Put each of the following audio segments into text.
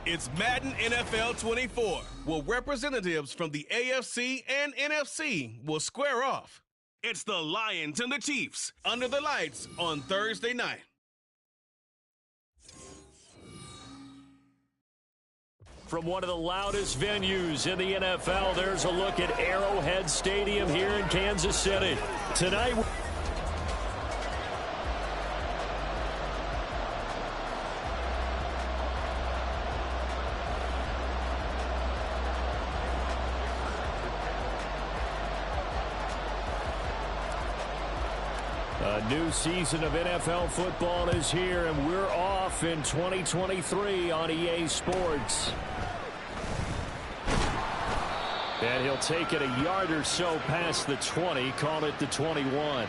It's Madden NFL 24, where representatives from the AFC and NFC will square off. It's the Lions and the Chiefs under the lights on Thursday night. From one of the loudest venues in the NFL, there's a look at Arrowhead Stadium here in Kansas City. Tonight, a new season of NFL football is here, and we're off in 2023 on EA Sports. And he'll take it a yard or so past the 20, call it the 21.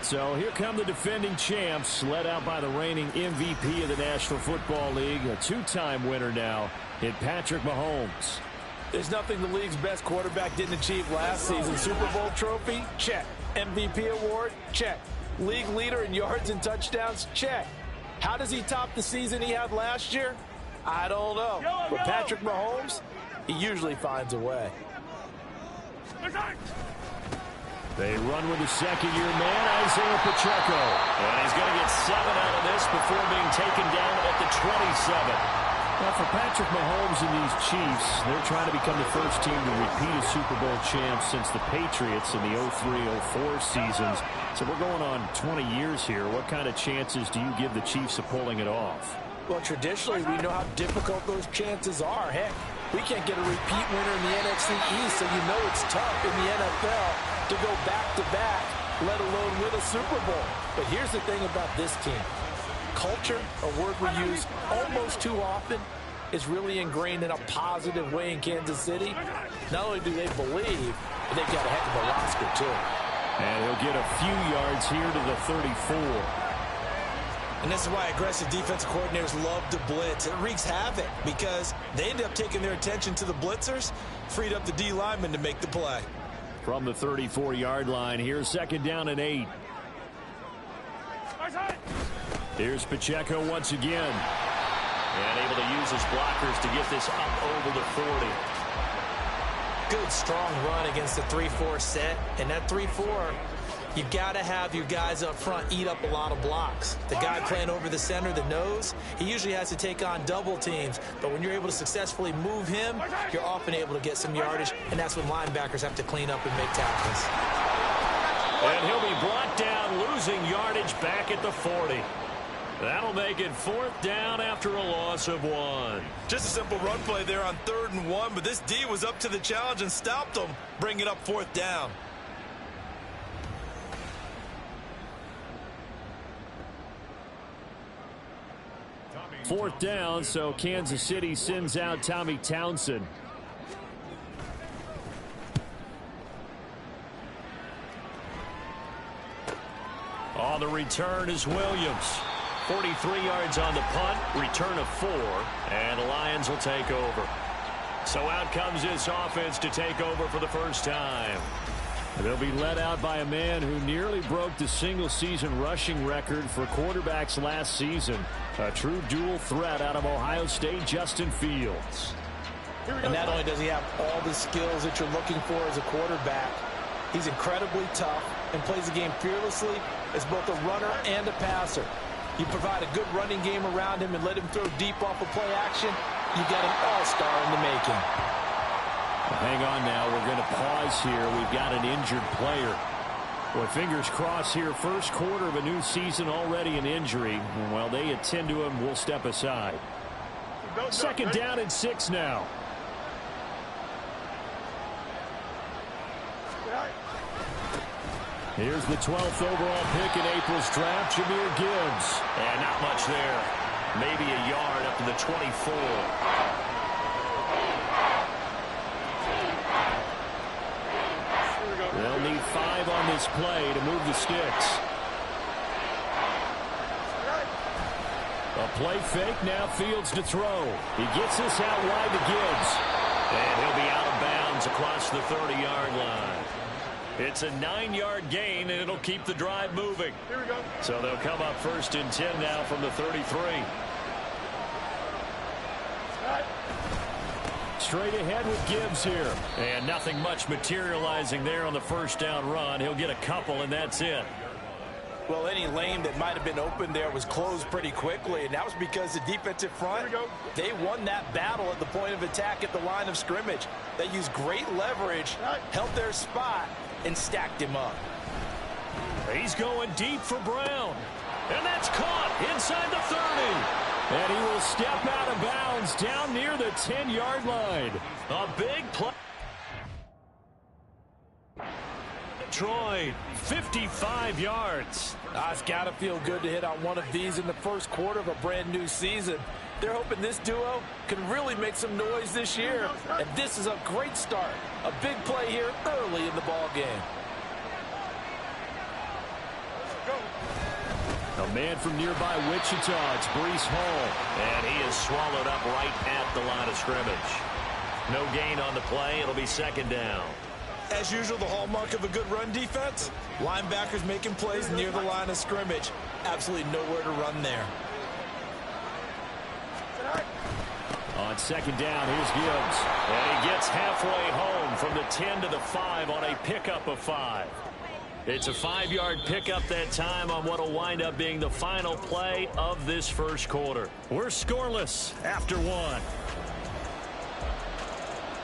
So here come the defending champs, led out by the reigning MVP of the National Football League, a two-time winner now in Patrick Mahomes. There's nothing the league's best quarterback didn't achieve last season. Super Bowl trophy? Check. MVP award? Check. League leader in yards and touchdowns? Check. How does he top the season he had last year? I don't know. But Patrick Mahomes, he usually finds a way. They run with the second-year man, Isaiah Pacheco. And he's going to get 7 out of this before being taken down at the 27. Now, for Patrick Mahomes and these Chiefs, they're trying to become the first team to repeat as Super Bowl champs since the Patriots in the 03-04 seasons. So we're going on 20 years here. What kind of chances do you give the Chiefs of pulling it off? Well, traditionally, we know how difficult those chances are. Heck, we can't get a repeat winner in the NFC East, so you know it's tough in the NFL to go back-to-back, let alone win a Super Bowl. But here's the thing about this team. Culture, a word we use almost too often, is really ingrained in a positive way in Kansas City. Not only do they believe, but they've got a heck of a roster, too. And he'll get a few yards here to the 34. And this is why aggressive defensive coordinators love to blitz. It wreaks havoc because they end up taking their attention to the blitzers, freed up the D lineman to make the play. From the 34-yard line, here's second down and 8. Here's Pacheco once again. And able to use his blockers to get this up over the 40. Good, strong run against the 3-4 set. And that 3-4, you've got to have your guys up front eat up a lot of blocks. The guy playing over the center, the nose, he usually has to take on double teams. But when you're able to successfully move him, you're often able to get some yardage. And that's when linebackers have to clean up and make tackles. And he'll be brought down, losing yardage back at the 40. That'll make it 4th down after a loss of 1. Just a simple run play there on 3rd and 1, but this D was up to the challenge and stopped them, bringing up 4th down. Fourth down, so Kansas City sends out Tommy Townsend. On the return is Williams. 43 yards on the punt, return of 4, and the Lions will take over. So out comes this offense to take over for the first time. They'll be led out by a man who nearly broke the single-season rushing record for quarterbacks last season. A true dual threat out of Ohio State, Justin Fields. And not only does he have all the skills that you're looking for as a quarterback, he's incredibly tough and plays the game fearlessly as both a runner and a passer. You provide a good running game around him and let him throw deep off of play action, you got an all-star in the making. Hang on now. We're going to pause here. We've got an injured player. Well, fingers crossed here. First quarter of a new season, already an injury. And while they attend to him, we'll step aside. Second down and 6 now. Here's the 12th overall pick in April's draft, Jahmyr Gibbs. And not much there. Maybe a yard up to the 24. They'll need 5 on this play to move the sticks. A play fake, now Fields to throw. He gets this out wide to Gibbs. And he'll be out of bounds across the 30-yard line. It's a 9-yard gain, and it'll keep the drive moving. Here we go. So they'll come up 1st and 10 now from the 33. straight ahead with Gibbs here. And nothing much materializing there on the first down run. He'll get a couple, and that's it. Well, any lane that might have been open there was closed pretty quickly, and that was because the defensive front, they won that battle at the point of attack at the line of scrimmage. They used great leverage, held their spot, and stacked him up. He's going deep for Brown. And that's caught inside the 30. And he will step out of bounds down near the 10-yard line. A big play. Detroit, 55 yards. It's got to feel good to hit on one of these in the first quarter of a brand new season. They're hoping this duo can really make some noise this year. And this is a great start. A big play here early in the ball game. A man from nearby Wichita, it's Breece Hall. And he is swallowed up right at the line of scrimmage. No gain on the play. It'll be second down. As usual, the hallmark of a good run defense, linebackers making plays near the line of scrimmage. Absolutely nowhere to run there. On second down, here's Gibbs. And he gets halfway home from the 10 to the 5 on a pickup of 5. It's a 5-yard pickup that time on what will wind up being the final play of this first quarter. We're scoreless after one.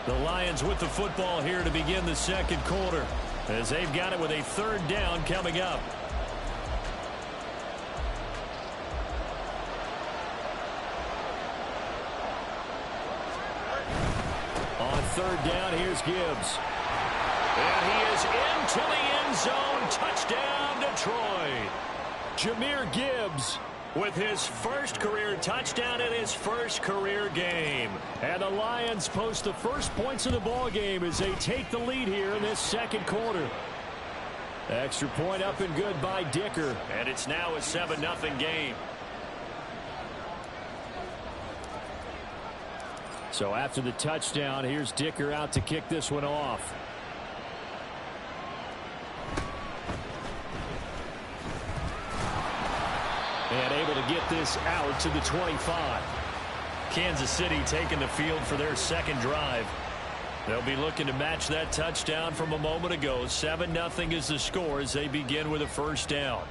The Lions with the football here to begin the second quarter, as they've got it with a third down coming up. On third down, here's Gibbs. And he is into the end zone. Touchdown, Detroit. Jahmyr Gibbs with his first career touchdown in his first career game. And the Lions post the first points of the ball game as they take the lead here in this second quarter. Extra point up and good by Dicker. And it's now a 7-0 game. So after the touchdown, here's Dicker out to kick this one off. And able to get this out to the 25. Kansas City taking the field for their second drive. They'll be looking to match that touchdown from a moment ago. 7-0 is the score as they begin with a first down.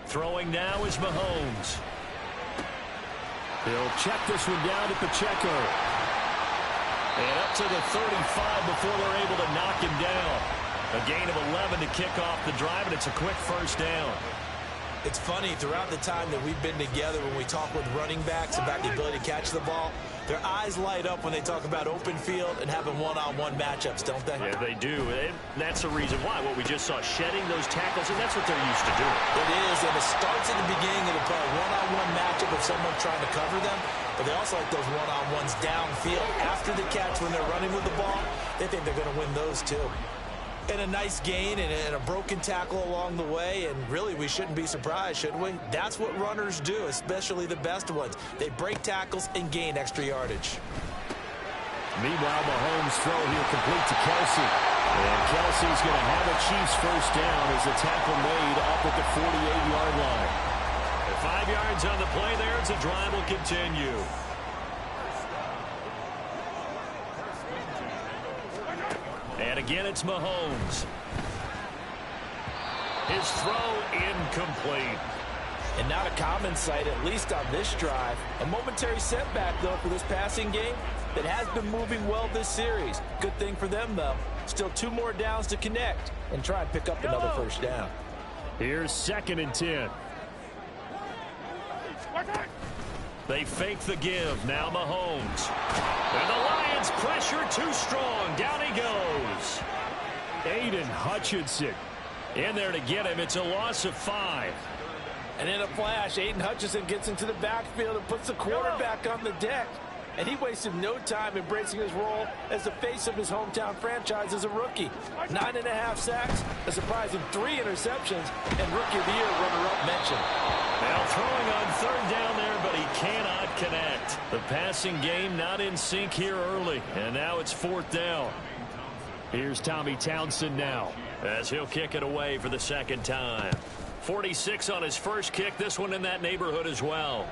Throwing now is Mahomes. He'll check this one down to Pacheco. And up to the 35 before they're able to knock him down. A gain of 11 to kick off the drive, and it's a quick first down. It's funny, throughout the time that we've been together, when we talk with running backs about the ability to catch the ball, their eyes light up when they talk about open field and having one-on-one matchups, don't they? Yeah, they do. And that's the reason why. What we just saw, shedding those tackles, and that's what they're used to doing. It is, and it starts at the beginning of the one-on-one matchup of someone trying to cover them, but they also like those one-on-ones downfield. After the catch, when they're running with the ball, they think they're going to win those too. And a nice gain and a broken tackle along the way, and really we shouldn't be surprised, should we? That's what runners do, especially the best ones. They break tackles and gain extra yardage. Meanwhile, Mahomes' throw here complete to Kelsey. And Kelsey's going to have a Chiefs first down as the tackle made up at the 48-yard line. 5 yards on the play there as the drive will continue. And again, it's Mahomes. His throw incomplete. And not a common sight, at least on this drive. A momentary setback, though, for this passing game that has been moving well this series. Good thing for them, though. Still 2 more downs to connect and try and pick up another first down. Here's 2nd and 10. They fake the give. Now Mahomes. And the Lions pressure too strong. Down he goes. Aiden Hutchinson in there to get him. It's a loss of 5. And in a flash, Aiden Hutchinson gets into the backfield and puts the quarterback on the deck. And he wasted no time embracing his role as the face of his hometown franchise as a rookie. 9.5 sacks, a surprising 3 interceptions, and Rookie of the Year runner-up mentioned. Now throwing on third down there, but he cannot connect. The passing game not in sync here early, and now it's 4th down. Here's Tommy Townsend now. as he'll kick it away for the second time. 46 on his first kick. This one in that neighborhood as well.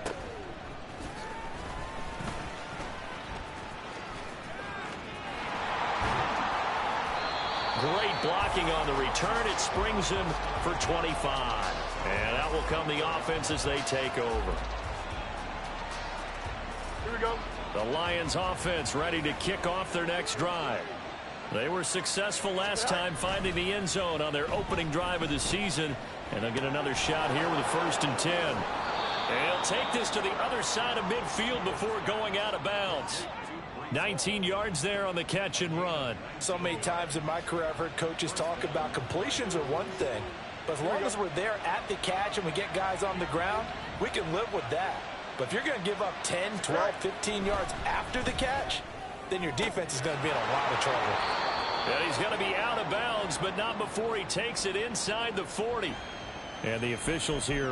Great blocking on the return. It springs him for 25. And out will come the offense as they take over. Here we go. The Lions offense ready to kick off their next drive. They were successful last time finding the end zone on their opening drive of the season. And they'll get another shot here with a 1st and 10. And he'll take this to the other side of midfield before going out of bounds. 19 yards there on the catch and run. So many times in my career I've heard coaches talk about completions are one thing. But as long as we're there at the catch and we get guys on the ground, we can live with that. But if you're going to give up 10, 12, 15 yards after the catch, then your defense is going to be in a lot of trouble. Yeah, he's going to be out of bounds, but not before he takes it inside the 40. And the officials here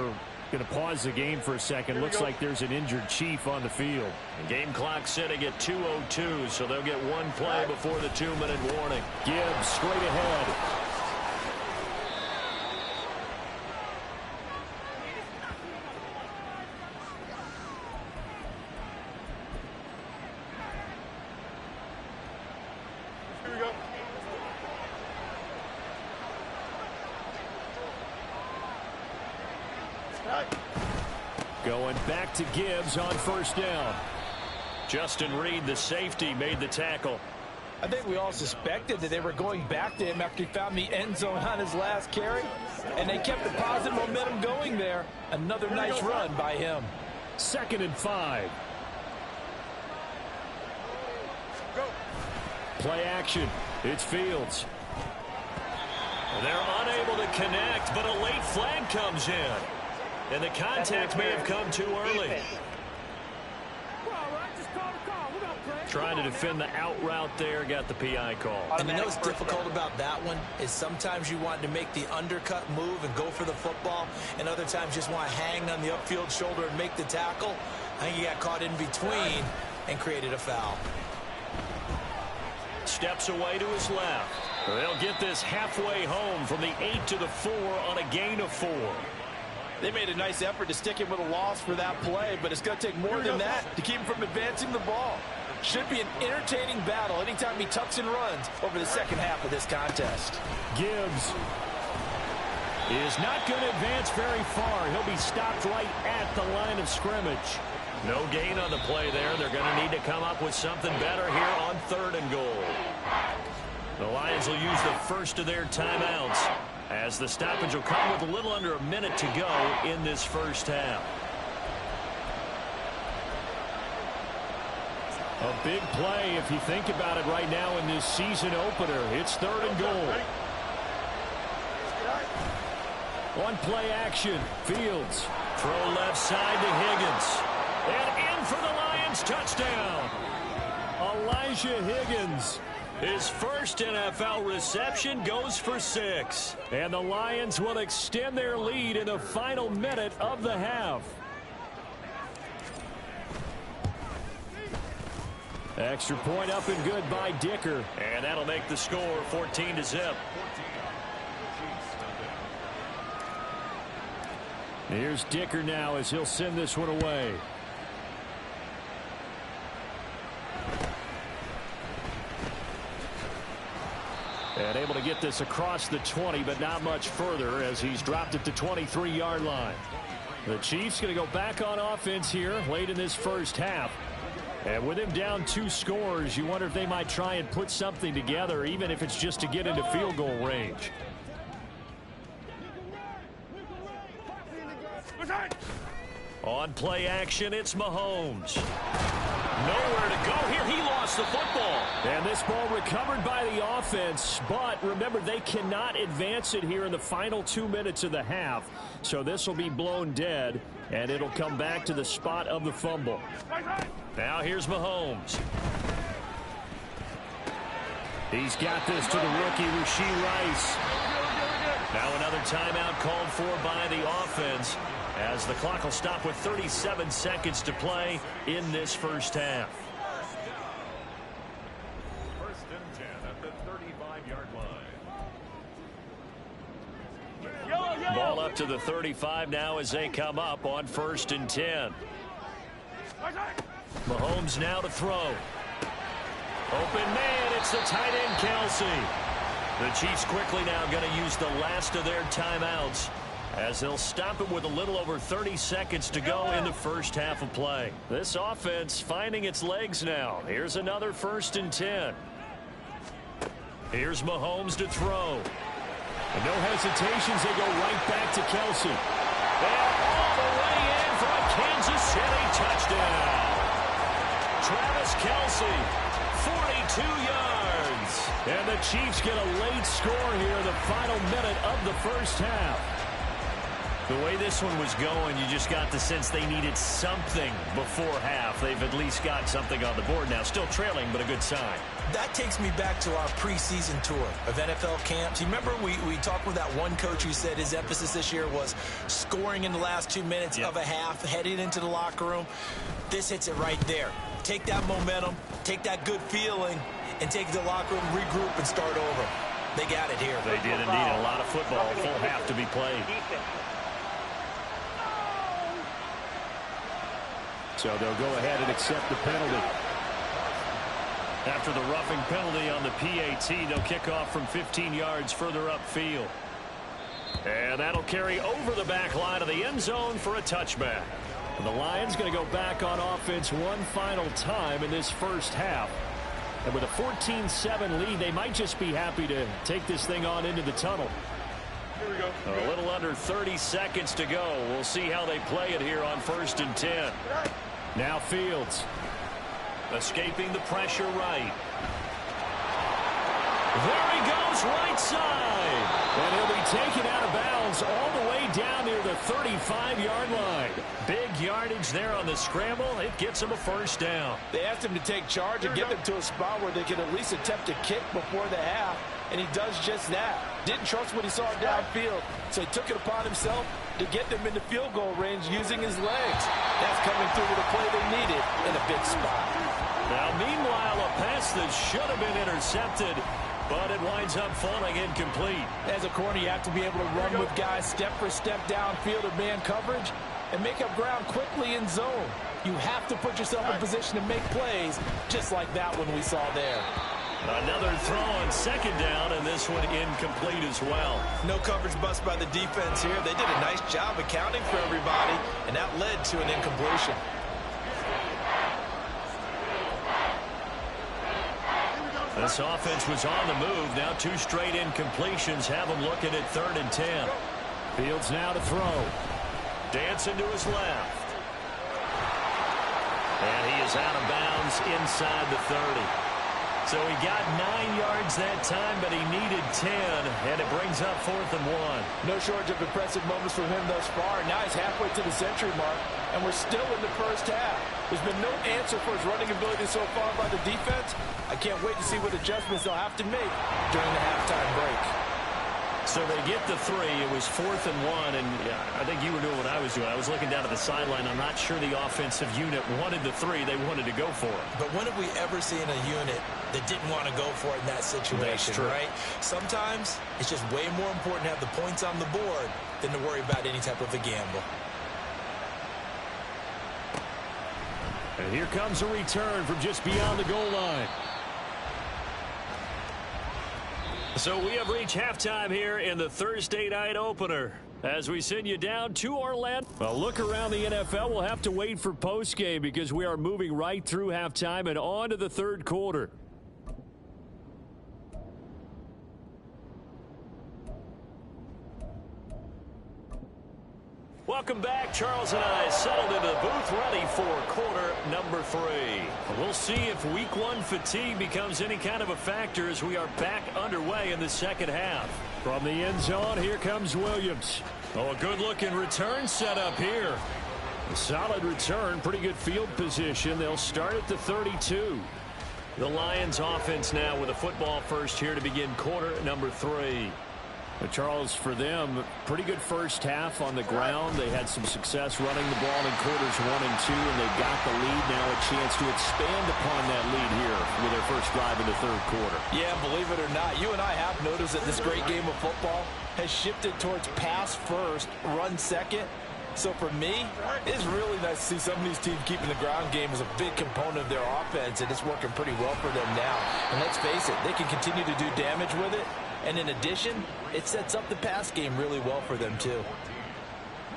going to pause the game for a second. Looks like there's an injured Chief on the field. The game clock sitting at 2:02, so they'll get one play before the 2-minute warning. Gibbs straight ahead. Going back to Gibbs on 1st down. Justin Reed, the safety, made the tackle. I think we all suspected that they were going back to him after he found the end zone on his last carry. And they kept the positive momentum going there. Another nice run by him. 2nd and 5. Go. Play action. It's Fields. They're unable to connect, but a late flag comes in. And the contact may have come too early. Trying to defend the out route there, got the PI call. And you know what's difficult about that one is sometimes you want to make the undercut move and go for the football, and other times just want to hang on the upfield shoulder and make the tackle. I think he got caught in between and created a foul. Steps away to his left. They'll get this halfway home from the 8 to the 4 on a gain of 4. They made a nice effort to stick him with a loss for that play, but it's going to take more than that to keep him from advancing the ball. Should be an entertaining battle anytime he tucks and runs over the second half of this contest. Gibbs is not going to advance very far. He'll be stopped right at the line of scrimmage. No gain on the play there. They're going to need to come up with something better here on 3rd and goal. The Lions will use the first of their timeouts, as the stoppage will come with a little under a minute to go in this first half. A big play if you think about it right now in this season opener. It's 3rd and goal. One play action. Fields. Throw left side to Higgins. And in for the Lions touchdown. Elijah Higgins. His first NFL reception goes for 6. And the Lions will extend their lead in the final minute of the half. Extra point up and good by Dicker. And that'll make the score 14-0. Here's Dicker now as he'll send this one away. And able to get this across the 20, but not much further as he's dropped it to 23-yard line. The Chiefs going to go back on offense here late in this first half. And with him down 2 scores, you wonder if they might try and put something together, even if it's just to get into field goal range. On play action, it's Mahomes. Nowhere to go here. He lost the football. And this ball recovered by the offense. But remember, they cannot advance it here in the final 2 minutes of the half. So this will be blown dead, and it'll come back to the spot of the fumble. Now here's Mahomes. He's got this to the rookie, Rashee Rice. Now another timeout called for by the offense, as the clock will stop with 37 seconds to play in this first half. 1st and 10 at the 35-yard line. out to the 35 now as they come up on 1st and 10. Mahomes now to throw. Open man, it's the tight end Kelsey. The Chiefs quickly now going to use the last of their timeouts as they'll stop it with a little over 30 seconds to go in the first half of play. This offense finding its legs now. Here's another 1st and 10. Here's Mahomes to throw. And no hesitations, they go right back to Kelsey. And all the way in for a Kansas City touchdown. Travis Kelsey, 42 yards. And the Chiefs get a late score here in the final minute of the first half. The way this one was going, you just got the sense they needed something before half. They've at least got something on the board now. Still trailing, but a good sign. That takes me back to our preseason tour of NFL camps. You remember we talked with that one coach who said his emphasis this year was scoring in the last 2 minutes of a half, heading into the locker room. This hits it right there. Take that momentum, take that good feeling, and take the locker room, regroup, and start over. They got it here. They did indeed. A lot of football, a full half to be played. So they'll go ahead and accept the penalty. After the roughing penalty on the PAT, they'll kick off from 15 yards further upfield. And that'll carry over the back line of the end zone for a touchback. And the Lions going to go back on offense one final time in this first half. And with a 14-7 lead, they might just be happy to take this thing on into the tunnel. Here we go. A little under 30 seconds to go. We'll see how they play it here on 1st and 10. Now Fields. Escaping the pressure right. There he goes, right side. And he'll be taken out of bounds all the way down near the 35-yard line. Big yardage there on the scramble. It gets him a first down. They asked him to take charge and get them to a spot where they could at least attempt a kick before the half, and he does just that. Didn't trust what he saw downfield, so he took it upon himself to get them into field goal range using his legs. That's coming through with a play they needed in a big spot. Now, meanwhile, a pass that should have been intercepted, but it winds up falling incomplete. As a corner, you have to be able to run with guys step for step downfield or man coverage and make up ground quickly in zone. You have to put yourself in position to make plays, just like that one we saw there. Another throw on 2nd down, and this one incomplete as well. No coverage bust by the defense here. They did a nice job accounting for everybody, and that led to an incompletion. This offense was on the move. Now 2 straight incompletions have them looking at 3rd and 10. Fields now to throw. Dancing to his left. And he is out of bounds inside the 30. So he got 9 yards that time, but he needed 10, and it brings up 4th and 1. No shortage of impressive moments from him thus far. Now he's halfway to the century mark, and we're still in the first half. There's been no answer for his running ability so far by the defense. I can't wait to see what adjustments they'll have to make during the halftime break. So they get the 3. It was 4th and 1, and I think you were doing what I was doing. I was looking down at the sideline. I'm not sure the offensive unit wanted the 3. They wanted to go for it. But when have we ever seen a unit that didn't want to go for it in that situation, right? Sometimes it's just way more important to have the points on the board than to worry about any type of a gamble. And here comes a return from just beyond the goal line. So we have reached halftime here in the Thursday night opener as we send you down to Orlando. Well, look around the NFL. We'll have to wait for postgame because we are moving right through halftime and on to the 3rd quarter. Welcome back. Charles and I settled into the booth ready for quarter number 3. We'll see if week 1 fatigue becomes any kind of a factor as we are back underway in the second half. From the end zone, here comes Williams. Oh, a good-looking return set up here. A solid return, pretty good field position. They'll start at the 32. The Lions offense now with a football first here to begin quarter number 3. But Charles, for them, pretty good first half on the ground. They had some success running the ball in quarters 1 and 2, and they got the lead. Now a chance to expand upon that lead here with their first drive in the third quarter. Yeah, believe it or not, you and I have noticed that this great game of football has shifted towards pass first, run second. So for me, it's really nice to see some of these teams keeping the ground game as a big component of their offense, and it's working pretty well for them now. And let's face it, they can continue to do damage with it. And in addition, it sets up the pass game really well for them, too.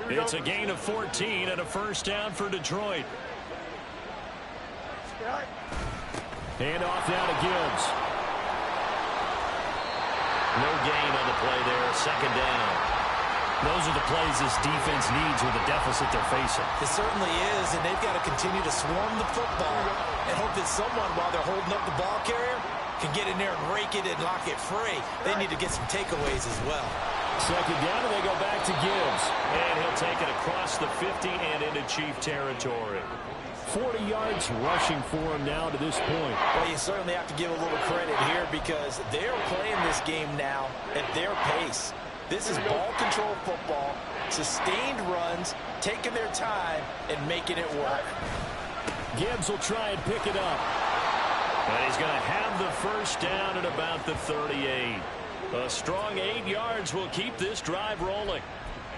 It's a gain of 14 and a first down for Detroit. Hand off now to Gibbs. No gain on the play there. Second down. Those are the plays this defense needs with the deficit they're facing. It certainly is, and they've got to continue to swarm the football and hope that someone, while they're holding up the ball carrier, can get in there and rake it and lock it free. They need to get some takeaways as well. Second down, and they go back to Gibbs. And he'll take it across the 50 and into Chief territory. 40 yards rushing for him now to this point. Well, you certainly have to give a little credit here because they're playing this game now at their pace. This is ball control football, sustained runs, taking their time, and making it work. Gibbs will try and pick it up. And he's going to have the first down at about the 38. A strong 8 yards will keep this drive rolling.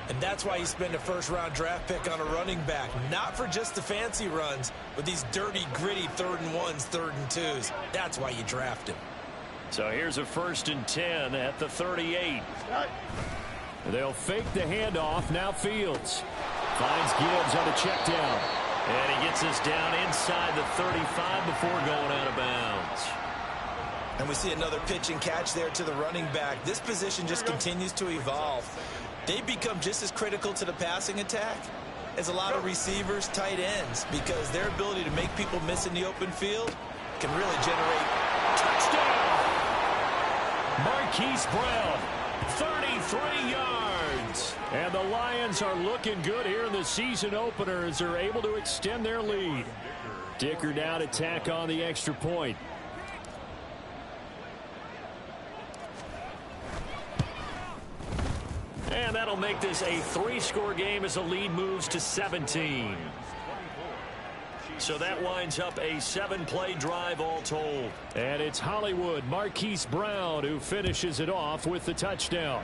And that's why you spend a first-round draft pick on a running back. Not for just the fancy runs, but these dirty, gritty 3rd and 1s, 3rd and 2s. That's why you draft him. So here's a 1st and 10 at the 38. They'll fake the handoff. Now Fields finds Gibbs on a check down. And he gets us down inside the 35 before going out of bounds. And we see another pitch and catch there to the running back. This position just continues to evolve. They become just as critical to the passing attack as a lot of receivers, tight ends, because their ability to make people miss in the open field can really generate touchdown. Marquise Brown, 33 yards. And the Lions are looking good here in the season opener as they're able to extend their lead. Dicker down to tack on the extra point. And that'll make this a 3-score game as the lead moves to 17. So that winds up a 7-play drive all told. And it's Hollywood Marquise Brown who finishes it off with the touchdown.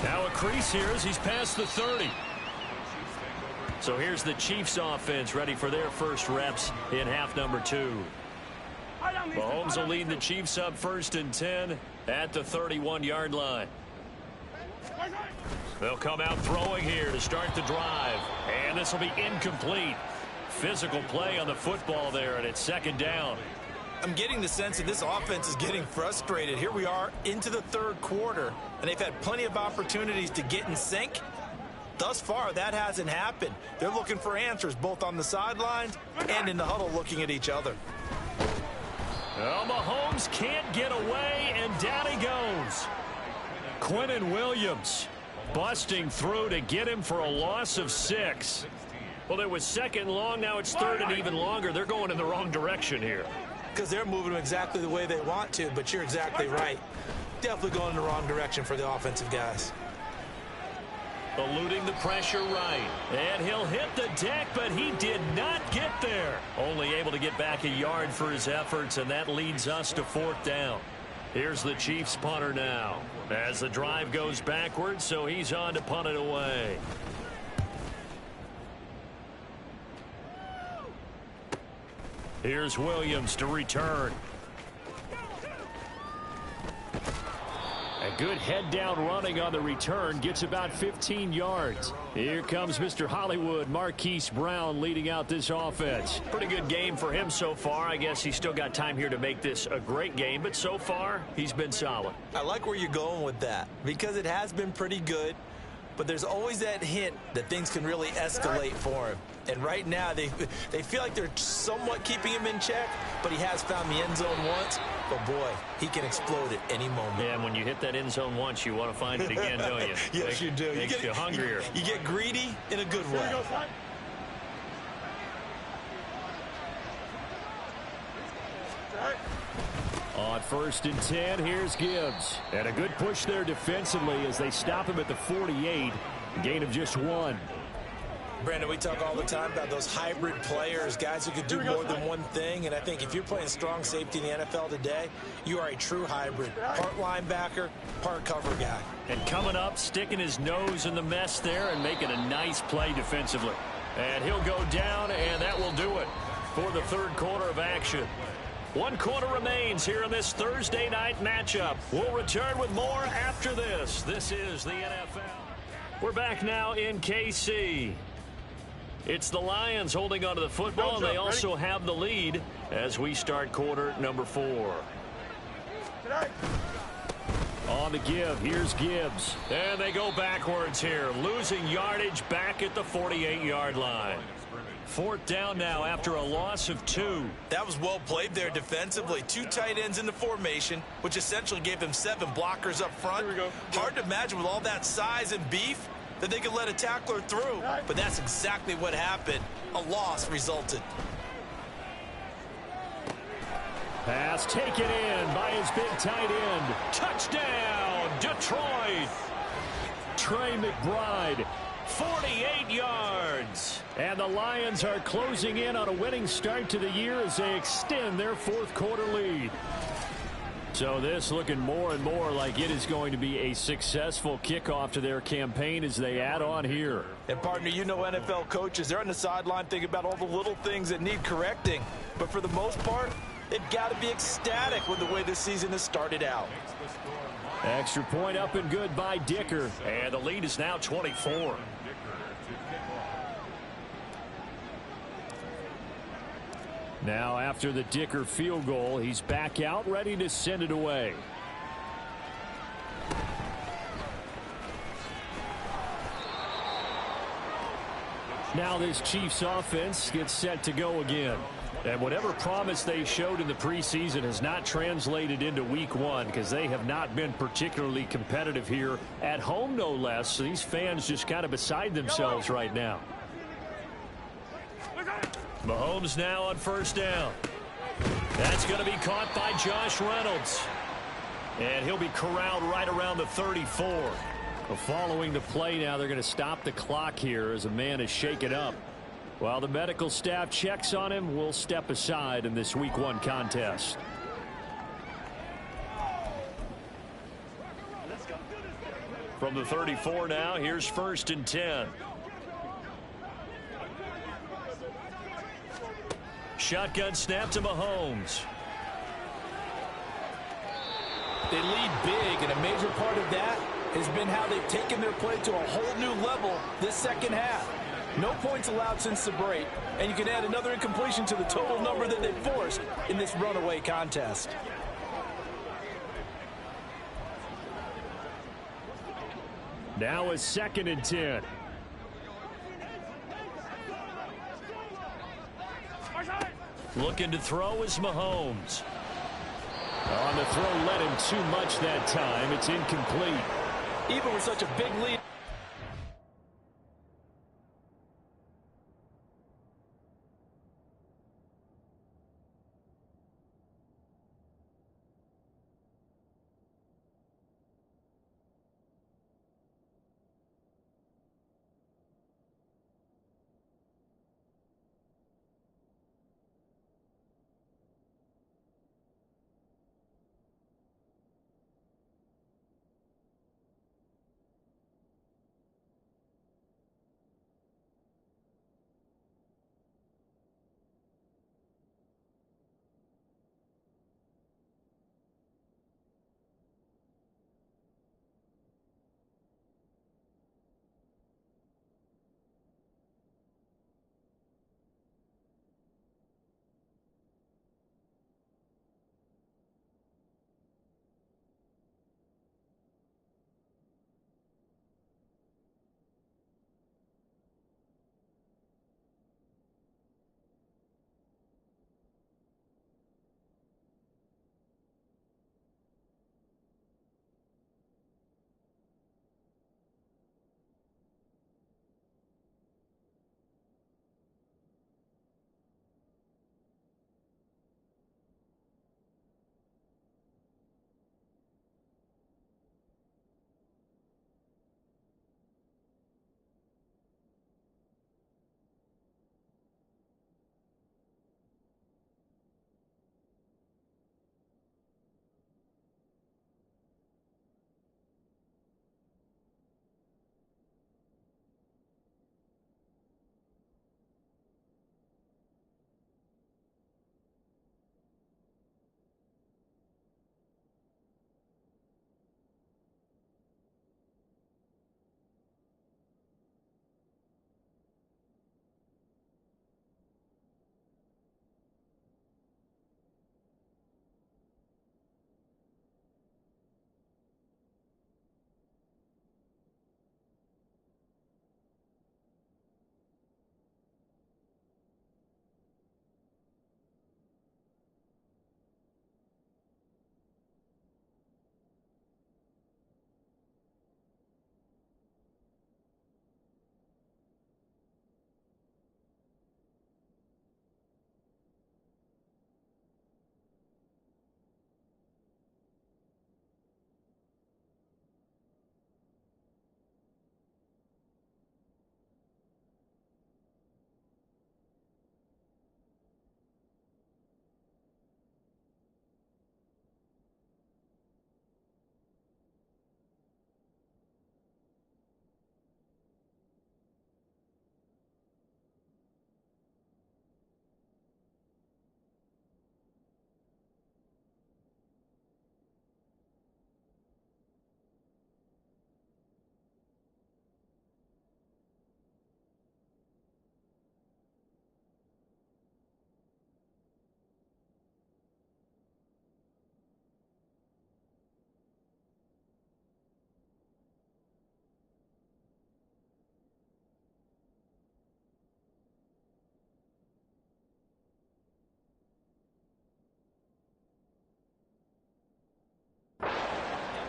Now a crease here as he's past the 30. So here's the Chiefs offense ready for their first reps in half number 2. Mahomes will lead the Chiefs up 1st and 10 at the 31-yard line. They'll come out throwing here to start the drive. And this will be incomplete. Physical play on the football there, and it's 2nd down. I'm getting the sense that this offense is getting frustrated. Here we are into the 3rd quarter, and they've had plenty of opportunities to get in sync. Thus far, that hasn't happened. They're looking for answers both on the sidelines and in the huddle looking at each other. Well, Mahomes can't get away, and down he goes. Quinnen Williams busting through to get him for a loss of 6. Well, it was 2nd and long. Now it's 3rd and even longer. They're going in the wrong direction here. Because they're moving them exactly the way they want to, but you're exactly right. Definitely going in the wrong direction for the offensive guys. Eluding the pressure right. And he'll hit the deck, but he did not get there. Only able to get back a yard for his efforts, and that leads us to 4th down. Here's the Chiefs punter now. As the drive goes backwards, so he's on to punt it away. Here's Williams to return. A good head down running on the return, gets about 15 yards. Here comes Mr. Hollywood Marquise Brown leading out this offense. Pretty good game for him so far. I guess he's still got time here to make this a great game, but so far he's been solid. I like where you're going with that because it has been pretty good, but there's always that hint that things can really escalate for him. And right now they feel like they're somewhat keeping him in check, but he has found the end zone once. But boy, he can explode at any moment. Yeah, and when you hit that end zone once, you want to find it again, don't you? Yes, you do. Makes you hungrier. You get greedy in a good way. On 1st and 10, here's Gibbs. And a good push there defensively as they stop him at the 48. A gain of just 1. Brandon, we talk all the time about those hybrid players, guys who could do more than one thing. And I think if you're playing strong safety in the NFL today, you are a true hybrid. Part linebacker, part cover guy. And coming up, sticking his nose in the mess there and making a nice play defensively. And he'll go down, and that will do it for the third quarter of action. 1 quarter remains here in this Thursday night matchup. We'll return with more after this. This is the NFL. We're back now in KC. It's the Lions holding onto the football, and they also have the lead as we start quarter number 4. On the give, here's Gibbs. And they go backwards here, losing yardage back at the 48-yard line. 4th down now after a loss of 2. That was well played there defensively. 2 tight ends in the formation, which essentially gave them 7 blockers up front. Hard to imagine with all that size and beef that they could let a tackler through. But that's exactly what happened. A loss resulted. Pass taken in by his big tight end. Touchdown, Detroit. Trey McBride, 48 yards. And the Lions are closing in on a winning start to the year as they extend their 4th quarter lead. So this looking more and more like it is going to be a successful kickoff to their campaign as they add on here. And partner, you know NFL coaches, they're on the sideline thinking about all the little things that need correcting. But for the most part, they've got to be ecstatic with the way this season has started out. Extra point up and good by Dicker. And the lead is now 24. Now after the Dicker field goal, he's back out ready to send it away. Now this Chiefs offense gets set to go again. And whatever promise they showed in the preseason has not translated into week 1 because they have not been particularly competitive here at home, no less. So these fans just kind of beside themselves right now. Mahomes now on 1st down. That's going to be caught by Josh Reynolds. And he'll be corralled right around the 34. Well, following the play now, they're going to stop the clock here as a man is shaken up. While the medical staff checks on him, we'll step aside in this week 1 contest. From the 34 now, here's 1st and 10. Shotgun snap to Mahomes. They lead big, and a major part of that has been how they've taken their play to a whole new level this second half. No points allowed since the break, and you can add another incompletion to the total number that they forced in this runaway contest. Now a 2nd and 10. Looking to throw is Mahomes. On the throw, led him too much that time. It's incomplete. Even with such a big lead.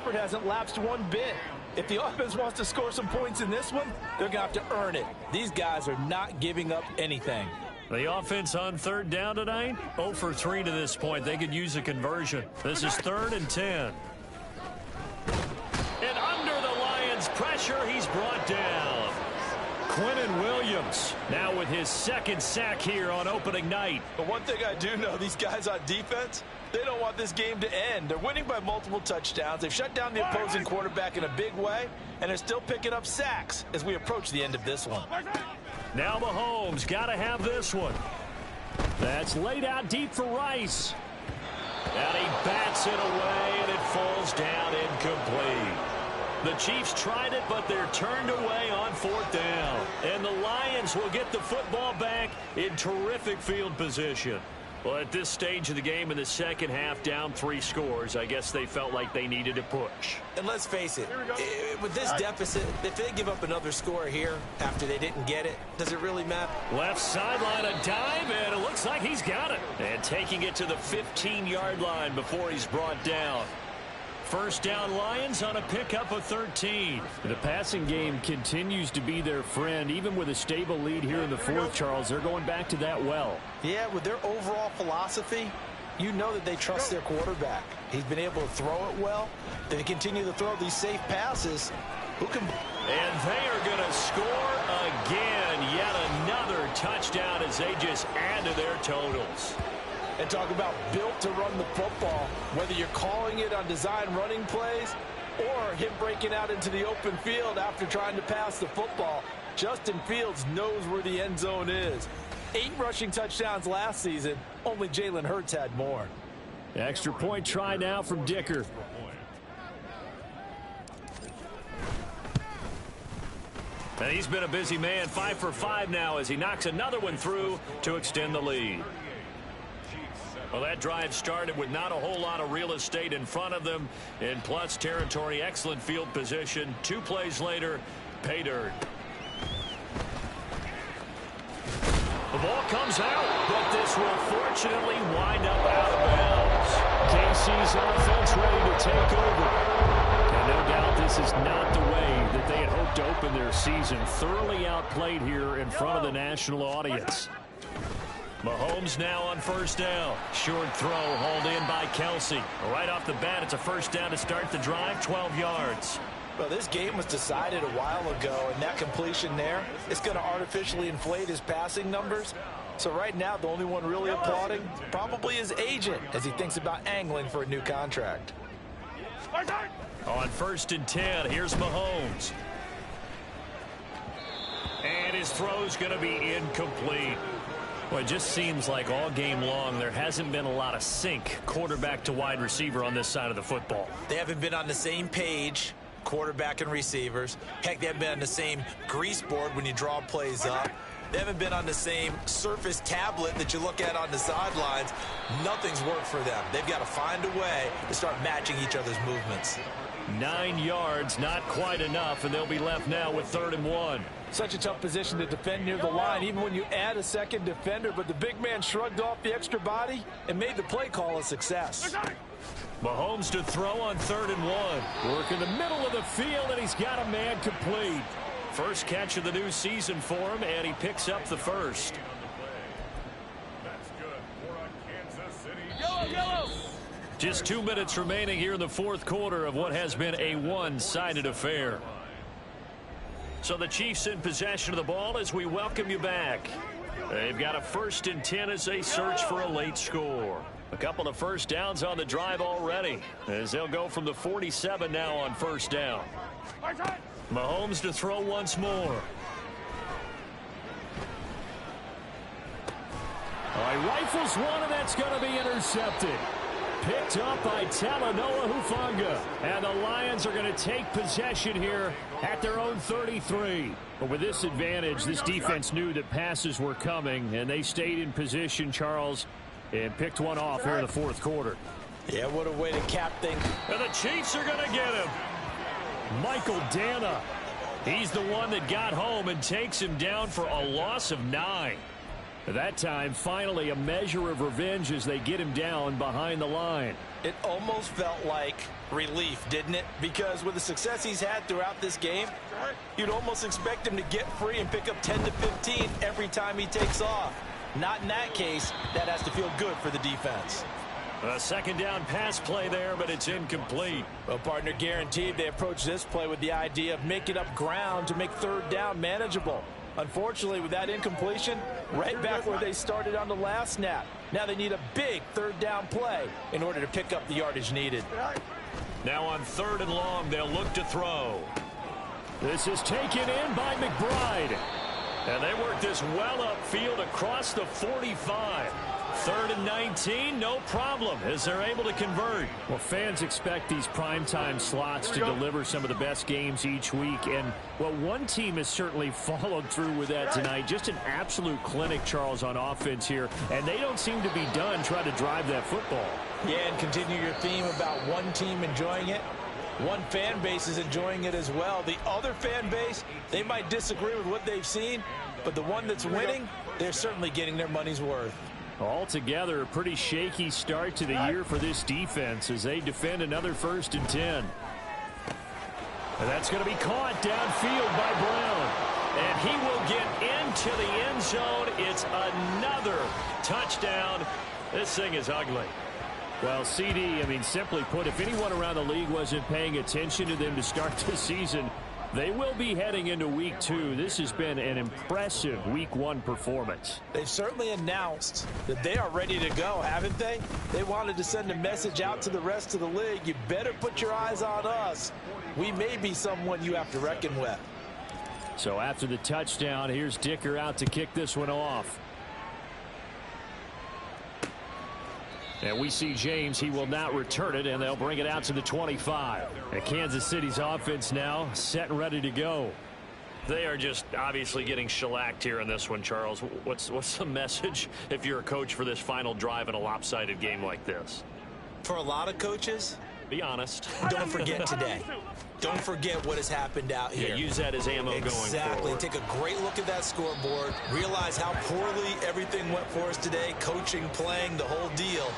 effort hasn't lapsed one bit. If the offense wants to score some points in this one, they're going to have to earn it. These guys are not giving up anything. The offense on third down tonight, 0 for 3 to this point. They could use a conversion. This is 3rd and 10. And under the Lions' pressure, he's brought down. Quinnen Williams now with his 2nd sack here on opening night. But one thing I do know, these guys on defense, they don't want this game to end. They're winning by multiple touchdowns. They've shut down the opposing quarterback in a big way, and they're still picking up sacks as we approach the end of this one. Now Mahomes got to have this one. That's laid out deep for Rice. And he bats it away, and it falls down incomplete. The Chiefs tried it, but they're turned away on 4th down. And the Lions will get the football back in terrific field position. Well, at this stage of the game in the second half, down 3 scores, I guess they felt like they needed to push. And let's face it, with this deficit, if they give up another score here after they didn't get it, does it really matter? Left sideline, a dive, and it looks like he's got it. And taking it to the 15-yard line before he's brought down. First down Lions on a pickup of 13. The passing game continues to be their friend. Even with a stable lead here in the 4th, Charles, they're going back to that well. Yeah, with their overall philosophy, you know that they trust their quarterback. He's been able to throw it well. They continue to throw these safe passes. Who can... And they are going to score again. Yet another touchdown as they just add to their totals. And talk about built to run the football, whether you're calling it on design running plays or him breaking out into the open field after trying to pass the football. Justin Fields knows where the end zone is. 8 rushing touchdowns last season. Only Jalen Hurts had more. Extra point try now from Dicker. And he's been a busy man, 5 for 5 now as he knocks another one through to extend the lead. Well, that drive started with not a whole lot of real estate in front of them. In plus territory, excellent field position. 2 plays later, pay dirt. The ball comes out, but this will fortunately wind up out of bounds. KC's offense ready to take over. And no doubt this is not the way that they had hoped to open their season. Thoroughly outplayed here in front of the national audience. Mahomes now on first down. Short throw hauled in by Kelsey. Right off the bat, it's a first down to start the drive, 12 yards. Well, this game was decided a while ago, and that completion there is going to artificially inflate his passing numbers. So right now, the only one really applauding probably his agent as he thinks about angling for a new contract. On 1st and 10, here's Mahomes. And his throw's going to be incomplete. Well, it just seems like all game long there hasn't been a lot of sync quarterback to wide receiver on this side of the football. They haven't been on the same page, quarterback and receivers. Heck, they haven't been on the same grease board when you draw plays up. They haven't been on the same surface tablet that you look at on the sidelines. Nothing's worked for them. They've got to find a way to start matching each other's movements. 9 yards, not quite enough, and they'll be left now with 3rd and 1. Such a tough position to defend near the line, even when you add a second defender. But the big man shrugged off the extra body and made the play call a success. Mahomes to throw on 3rd and 1. Work in the middle of the field, and he's got a man complete. First catch of the new season for him, and he picks up the first. Just 2 minutes remaining here in the 4th quarter of what has been a one-sided affair. So the Chiefs in possession of the ball as we welcome you back. They've got a 1st and 10 as they search for a late score. A couple of first downs on the drive already as they'll go from the 47 now on first down. Mahomes to throw once more. All right, rifles one, and that's going to be intercepted. Picked up by Talanoa Hufanga. And the Lions are going to take possession here at their own 33. But with this advantage, this defense knew that passes were coming, and they stayed in position, Charles, and picked one off here in the 4th quarter. Yeah, what a way to cap things. And the Chiefs are going to get him. Michael Dana. He's the one that got home and takes him down for a loss of 9. That time, finally, a measure of revenge as they get him down behind the line. It almost felt like relief, didn't it? Because with the success he's had throughout this game, you'd almost expect him to get free and pick up 10 to 15 every time he takes off. Not in that case. That has to feel good for the defense. A second down pass play there, but it's incomplete. Well, partner, guaranteed they approach this play with the idea of making up ground to make third down manageable. Unfortunately, with that incompletion, right back where they started on the last snap. Now they need a big third down play in order to pick up the yardage needed. Now on 3rd and long, they'll look to throw. This is taken in by McBride. And they work this well upfield across the 45. 3rd and 19, no problem, as they're able to convert. Well, fans expect these primetime slots to deliver some of the best games each week. And, well, one team has certainly followed through with that tonight. Just an absolute clinic, Charles, on offense here. And they don't seem to be done trying to drive that football. Yeah, and continue your theme about one team enjoying it. One fan base is enjoying it as well. The other fan base, they might disagree with what they've seen, but the one that's winning, they're certainly getting their money's worth. Altogether, a pretty shaky start to the year for this defense as they defend another 1st and 10. And that's going to be caught downfield by Brown. And he will get into the end zone. It's another touchdown. This thing is ugly. Well, CD, I mean, simply put, if anyone around the league wasn't paying attention to them to start the season, they will be heading into Week 2. This has been an impressive Week 1 performance. They've certainly announced that they are ready to go, haven't they? They wanted to send a message out to the rest of the league. You better put your eyes on us. We may be someone you have to reckon with. So after the touchdown, here's Dicker out to kick this one off. And we see James. He will not return it, and they'll bring it out to the 25. And Kansas City's offense now set and ready to go. They are just obviously getting shellacked here in this one, Charles. What's the message if you're a coach for this final drive in a lopsided game like this? For a lot of coaches, be honest. Don't forget today. Don't forget what has happened out here. Yeah, use that as ammo going forward. Exactly. Take a great look at that scoreboard. Realize how poorly everything went for us today. Coaching, playing, the whole deal.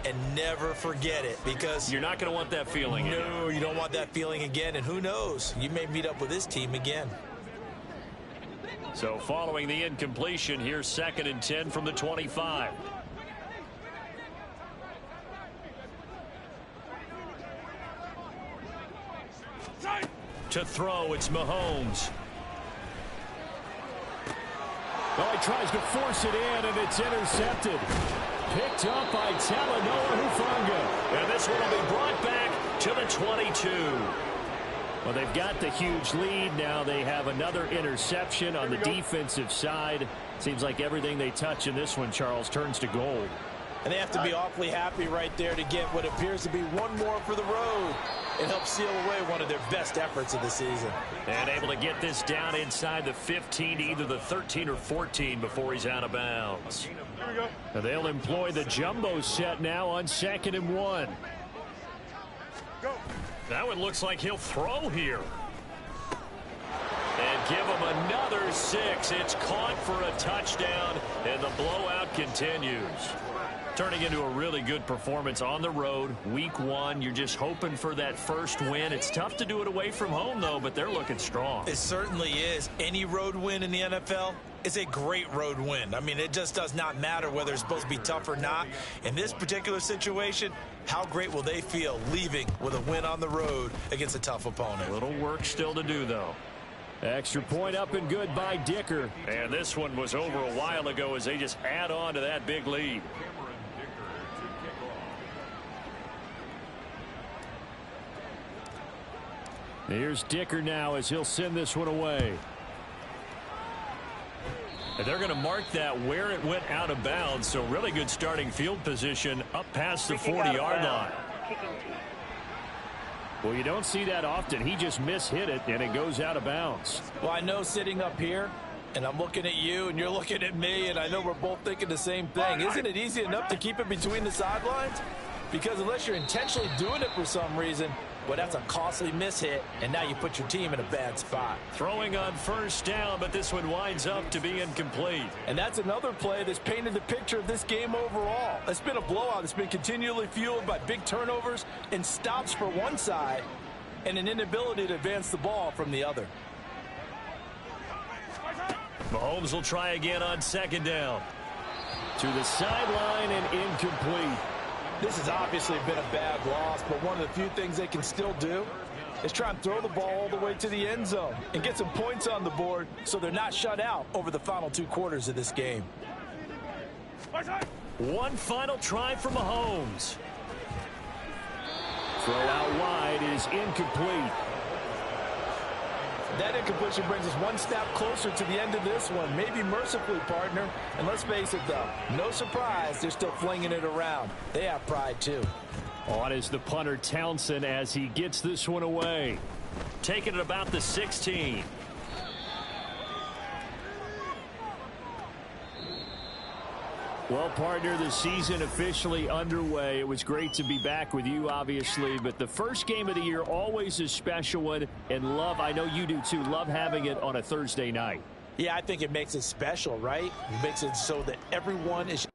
And never forget it, because you're not going to want that feeling again. No, you don't want that feeling again. And who knows? You may meet up with this team again. So following the incompletion, here's 2nd and 10 from the 25. To throw, it's Mahomes. Oh, he tries to force it in, and it's intercepted. Picked up by Talanoa Hufanga. And this one will be brought back to the 22. Well, they've got the huge lead. Now they have another interception on the defensive side. Seems like everything they touch in this one, Charles, turns to gold. And they have to be awfully happy right there to get what appears to be one more for the road. It helps seal away one of their best efforts of the season. And able to get this down inside the 15, either the 13 or 14 before he's out of bounds. And they'll employ the jumbo set now on 2nd and 1. That one looks like he'll throw here. And give him another 6. It's caught for a touchdown, and the blowout continues. Turning into a really good performance on the road. Week 1, you're just hoping for that first win. It's tough to do it away from home, though, but they're looking strong. It certainly is. Any road win in the NFL is a great road win. I mean, it just does not matter whether it's supposed to be tough or not. In this particular situation, how great will they feel leaving with a win on the road against a tough opponent? A little work still to do, though. Extra point up and good by Dicker. And this one was over a while ago as they just add on to that big lead. Here's Dicker now as he'll send this one away. And they're going to mark that where it went out of bounds. So really good starting field position up past the 40-yard line. Well, you don't see that often. He just mishit it, and it goes out of bounds. Well, I know sitting up here, and I'm looking at you, and you're looking at me, and I know we're both thinking the same thing. Isn't it easy enough to keep it between the sidelines? Because unless you're intentionally doing it for some reason, But that's a costly mishit, and now you put your team in a bad spot. Throwing on first down, but this one winds up to be incomplete. And that's another play that's painted the picture of this game overall. It's been a blowout. It's been continually fueled by big turnovers and stops for one side and an inability to advance the ball from the other. Mahomes will try again on second down. To the sideline and incomplete. This has obviously been a bad loss, but one of the few things they can still do is try and throw the ball all the way to the end zone and get some points on the board so they're not shut out over the final 2 quarters of this game. One final try for Mahomes. Throw out wide is incomplete. That incompletion brings us one step closer to the end of this one. Maybe mercifully, partner. And let's face it, though, no surprise, they're still flinging it around. They have pride, too. On is the punter, Townsend, as he gets this one away. Taking it about the 16. Well, partner, the season officially underway. It was great to be back with you, obviously, but the first game of the year always a special one, and love, I know you do too, love having it on a Thursday night. Yeah, I think it makes it special, right? It makes it so that everyone is